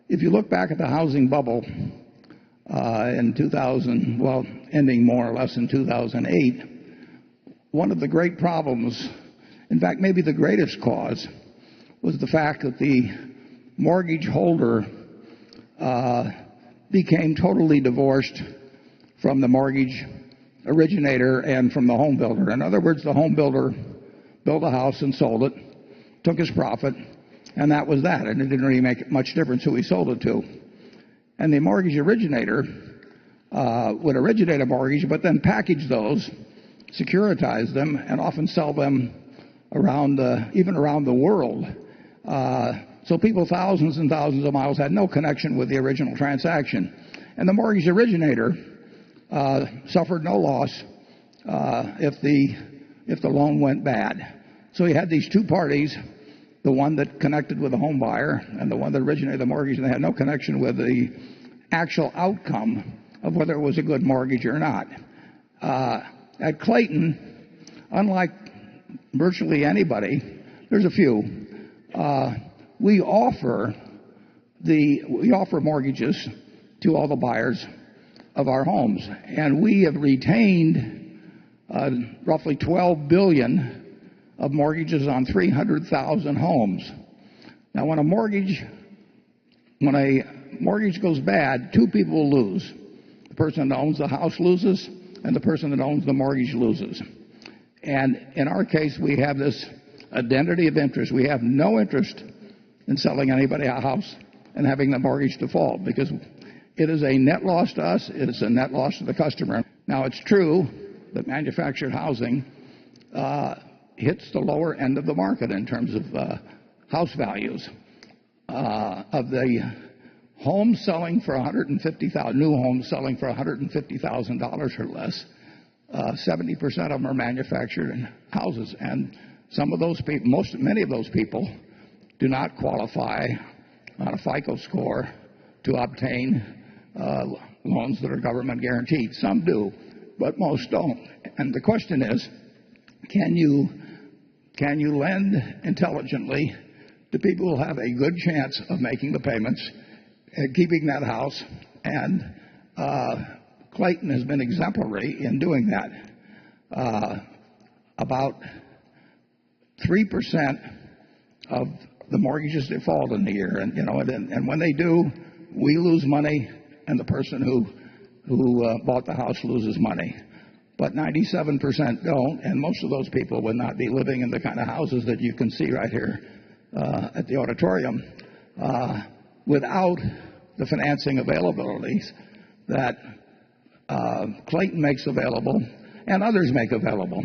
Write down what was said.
if you look back at the housing bubble in 2000, well, ending more or less in 2008, one of the great problems, in fact, maybe the greatest cause, was the fact that the mortgage holder became totally divorced from the mortgage originator and from the home builder. In other words, the home builder built a house and sold it, took his profit, and that was that. And it didn't really make much difference who he sold it to. And the mortgage originator would originate a mortgage, but then package those, securitize them, and often sell them around, even around the world. So people thousands and thousands of miles had no connection with the original transaction. And the mortgage originator suffered no loss if the loan went bad. So he had these two parties, the one that connected with the home buyer and the one that originated the mortgage, and they had no connection with the actual outcome of whether it was a good mortgage or not. At Clayton, unlike virtually anybody, there's a few, we offer mortgages to all the buyers of our homes, and we have retained roughly $12 billion of mortgages on 300,000 homes. Now, when a mortgage goes bad, two people will lose. The person that owns the house loses, and the person that owns the mortgage loses. And in our case, we have this identity of interest. We have no interest in selling anybody a house and having the mortgage default, because it is a net loss to us. It is a net loss to the customer. Now, it's true that manufactured housing hits the lower end of the market in terms of house values. Of the homes selling for $150,000, new homes selling for $150,000 or less, 70% of them are manufactured houses, and some of those people, many of those people, do not qualify on a FICO score to obtain loans that are government guaranteed. Some do, but most don't. And the question is, can you lend intelligently to people who have a good chance of making the payments and keeping that house? And Clayton has been exemplary in doing that. About 3% of the mortgages default in the year, and when they do, we lose money, and the person who bought the house loses money. But 97% don't, and most of those people would not be living in the kind of houses that you can see right here at the auditorium without the financing availabilities that Clayton makes available and others make available.